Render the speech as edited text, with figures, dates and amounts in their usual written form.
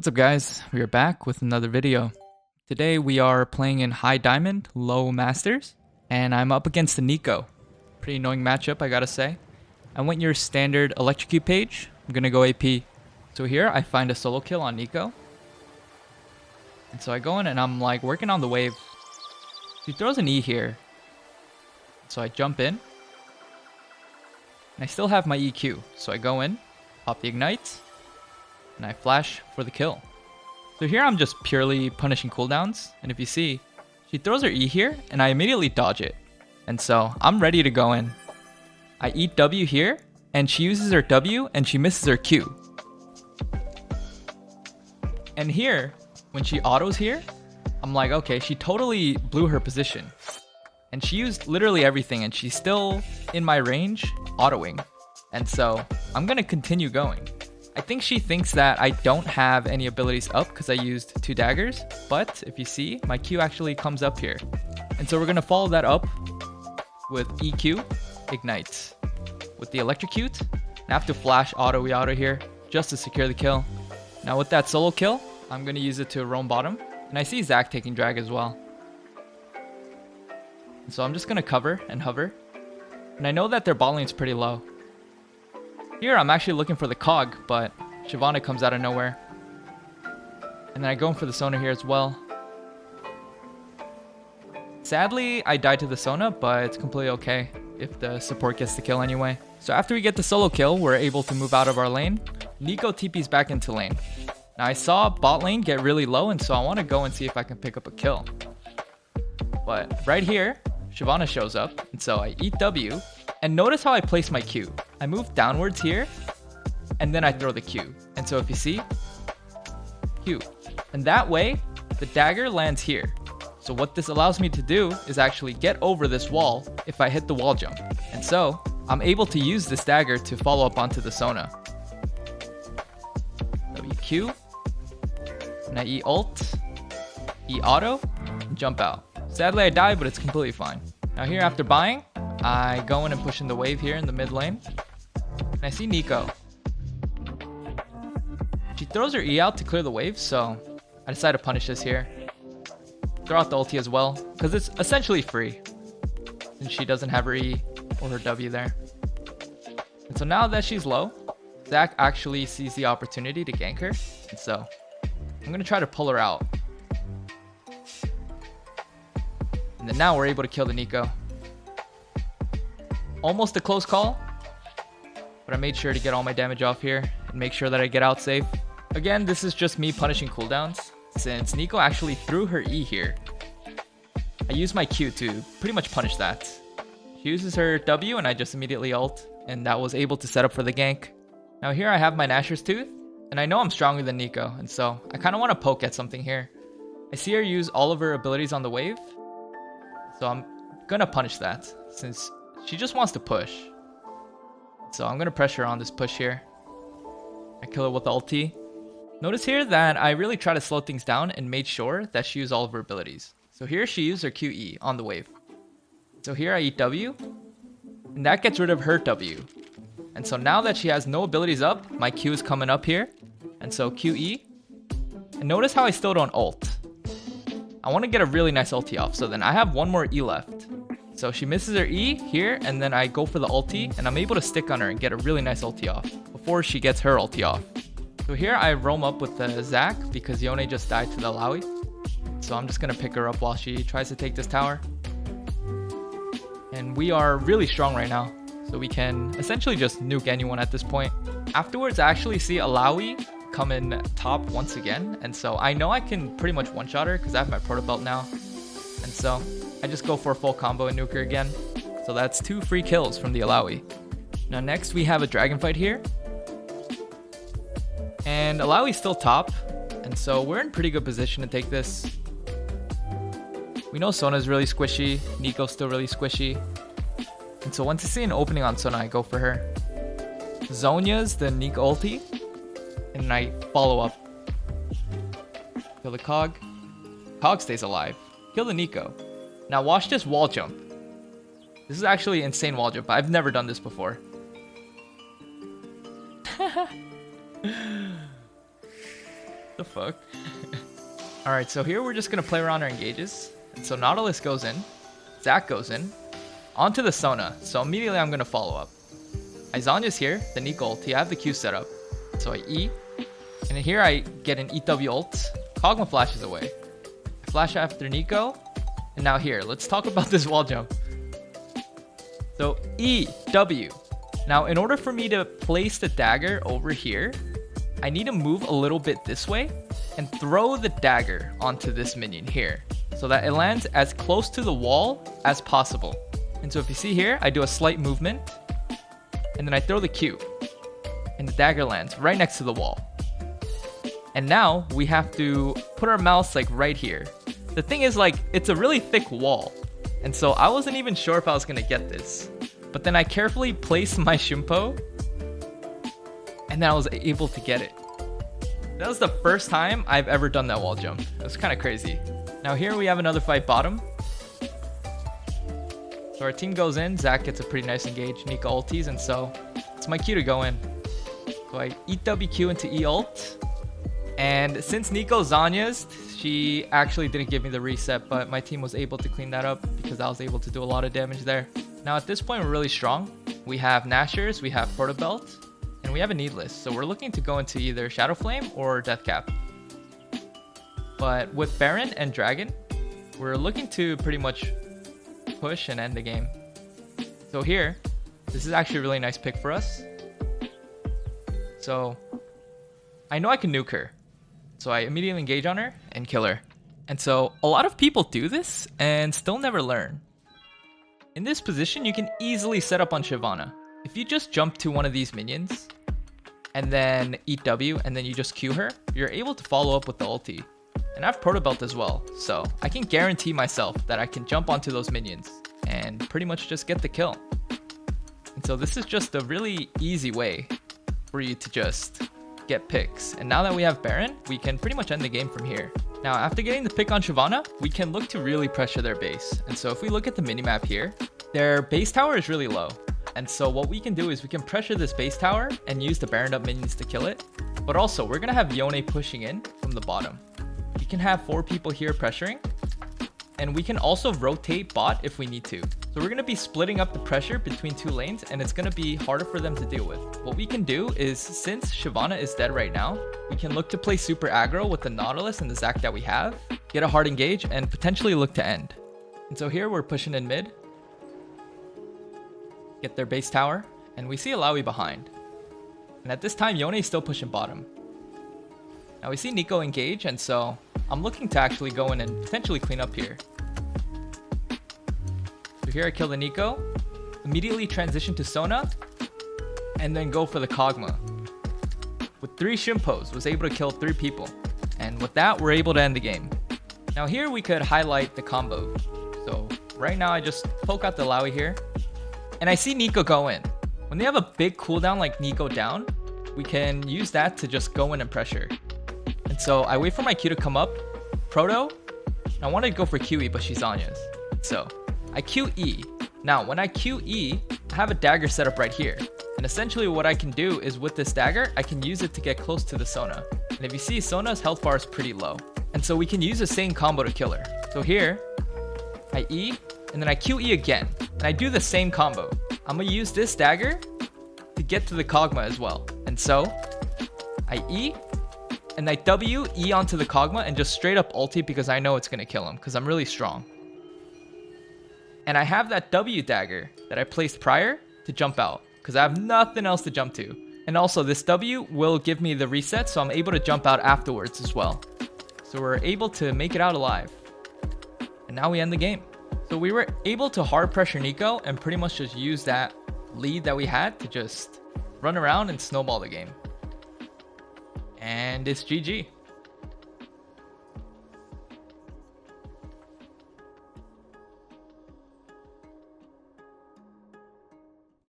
What's up guys, we are back with another video. Today we are playing in High Diamond, Low Masters, and I'm up against the Nico. Pretty annoying matchup I gotta say. I went your standard electrocute page, I'm gonna go AP. So here I find a solo kill on Nico. And so I go in and I'm like working on the wave. She throws an E here. So I jump in. And I still have my EQ, so I go in, pop the ignite, and I flash for the kill. So here I'm just purely punishing cooldowns, and if you see, she throws her E here, and I immediately dodge it. And so I'm ready to go in. I eat W here, and she uses her W, and she misses her Q. And here, when she autos here, I'm like, okay, she totally blew her position. And she used literally everything, and she's still in my range, autoing. And so I'm gonna continue going. I think she thinks that I don't have any abilities up because I used 2 daggers, but if you see, my Q actually comes up here. And so we're going to follow that up with EQ, Ignite. With the Electrocute, I have to flash auto here just to secure the kill. Now with that solo kill, I'm going to use it to roam bottom, and I see Zach taking drag as well. And so I'm just going to cover and hover, and I know that their bot lane's pretty low. Here I'm actually looking for the cog, but Shyvana comes out of nowhere. And then I go in for the Sona here as well. Sadly, I died to the Sona, but it's completely okay if the support gets the kill anyway. So after we get the solo kill, we're able to move out of our lane. Nico TP's back into lane. Now I saw bot lane get really low, and so I want to go and see if I can pick up a kill. But right here, Shyvana shows up, and so I eat W. And notice how I place my Q. I move downwards here, and then I throw the Q. And so if you see, Q. And that way, the dagger lands here. So what this allows me to do is actually get over this wall if I hit the wall jump. And so, I'm able to use this dagger to follow up onto the Sona. WQ, and I E ult, E auto, and jump out. Sadly I die, but it's completely fine. Now here after buying, I go in and push in the wave here in the mid lane. And I see Nico. She throws her E out to clear the wave, so I decide to punish this here. Throw out the ulti as well, because it's essentially free. Since she doesn't have her E or her W there. And so now that she's low, Zach actually sees the opportunity to gank her. And so I'm going to try to pull her out. And then now we're able to kill the Nico. Almost a close call, but I made sure to get all my damage off here and make sure that I get out safe. Again, this is just me punishing cooldowns, since Nico actually threw her E here. I used my Q to pretty much punish that. She uses her W and I just immediately ult, and that was able to set up for the gank. Now here I have my Nashor's Tooth, and I know I'm stronger than Nico, and so I kind of want to poke at something here. I see her use all of her abilities on the wave, so I'm gonna punish that, since she just wants to push. So I'm going to pressure on this push here. I kill her with the ulti. Notice here that I really try to slow things down and made sure that she used all of her abilities. So here she used her QE on the wave. So here I eat W. And that gets rid of her W. And so now that she has no abilities up, my Q is coming up here. And so QE. And notice how I still don't ult. I want to get a really nice ulti off. So then I have one more E left. So she misses her E here, and then I go for the ulti, and I'm able to stick on her and get a really nice ulti off before she gets her ulti off. So here I roam up with the Zach because Yone just died to the Alawi. So I'm just going to pick her up while she tries to take this tower. And we are really strong right now, so we can essentially just nuke anyone at this point. Afterwards, I actually see Alawi come in top once again, and so I know I can pretty much one-shot her because I have my proto belt now. And so I just go for a full combo and nuke her again. So that's 2 free kills from the Alawi. Now next we have a dragon fight here. And Alawi's still top. And so we're in pretty good position to take this. We know Sona's really squishy. Nico's still really squishy. And so once I see an opening on Sona, I go for her. Zonya's the Nico ulti. And I follow up. Kill the Cog. Cog stays alive. Kill the Nico. Now watch this wall jump. This is actually insane wall jump. I've never done this before. the fuck? Alright, so here we're just going to play around our engages. And so Nautilus goes in. Zach goes in. Onto the Sona. So immediately I'm going to follow up. Izanya's here. The Nico ulti. I have the Q set up. So I E. And here I get an EW ult. Kog'Maw flashes away. I flash after Nico. And now here, let's talk about this wall jump. So E, W. Now in order for me to place the dagger over here, I need to move a little bit this way and throw the dagger onto this minion here so that it lands as close to the wall as possible. And so if you see here, I do a slight movement and then I throw the Q and the dagger lands right next to the wall. And now we have to put our mouse like right here. The thing is, like, it's a really thick wall. And so I wasn't even sure if I was gonna get this. But then I carefully placed my Shimpo and then I was able to get it. That was the first time I've ever done that wall jump. It was kind of crazy. Now here we have another fight bottom. So our team goes in. Zach gets a pretty nice engage. Nico ulties, and so it's my Q to go in. So I EWQ into E ult. And since Nico Zanya's, she actually didn't give me the reset, but my team was able to clean that up because I was able to do a lot of damage there. Now at this point, we're really strong. We have Nashers, we have Proto Belt, and we have a Needless. So we're looking to go into either Shadow Flame or Death Cap. But with Baron and Dragon, we're looking to pretty much push and end the game. So here, this is actually a really nice pick for us. So I know I can nuke her. So I immediately engage on her and kill her. And so a lot of people do this and still never learn. In this position, you can easily set up on Shyvana. If you just jump to one of these minions and then eat W and then you just Q her, you're able to follow up with the ulti. And I have Proto Belt as well, so I can guarantee myself that I can jump onto those minions and pretty much just get the kill. And so this is just a really easy way for you to just get picks. And now that we have Baron, we can pretty much end the game from here. Now, after getting the pick on Shyvana, we can look to really pressure their base. And so if we look at the minimap here, their base tower is really low. And so what we can do is we can pressure this base tower and use the Baroned up minions to kill it. But also, we're going to have Yone pushing in from the bottom. We can have 4 people here pressuring. And we can also rotate bot if we need to. So we're going to be splitting up the pressure between 2 lanes, and it's going to be harder for them to deal with. What we can do is, since Shyvana is dead right now, we can look to play super aggro with the Nautilus and the Zac that we have, get a hard engage, and potentially look to end. And so here we're pushing in mid, get their base tower, and we see Alawi behind. And at this time, Yone is still pushing bottom. Now we see Nico engage, and so I'm looking to actually go in and potentially clean up here. So here I kill the Nico, immediately transition to Sona, and then go for the Kog'Maw. With 3 Shimpos, was able to kill 3 people. And with that, we're able to end the game. Now here we could highlight the combo. So right now I just poke out the Alawi here, and I see Nico go in. When they have a big cooldown like Nico down, we can use that to just go in and pressure. And so I wait for my Q to come up, Proto. I wanted to go for QE, but she's Zanya's. So I QE. Now when I QE, I have a dagger set up right here. And essentially what I can do is with this dagger, I can use it to get close to the Sona. And if you see, Sona's health bar is pretty low. And so we can use the same combo to kill her. So here, I E, and then I QE again. And I do the same combo. I'm going to use this dagger to get to the Kog'Maw as well. And so I E, and I W, E onto the Kog'Maw, and just straight up ulti because I know it's going to kill him because I'm really strong. And I have that W dagger that I placed prior to jump out because I have nothing else to jump to. And also this W will give me the reset, so I'm able to jump out afterwards as well. So we're able to make it out alive. And now we end the game. So we were able to hard pressure Nico and pretty much just use that lead that we had to just run around and snowball the game. And it's GG.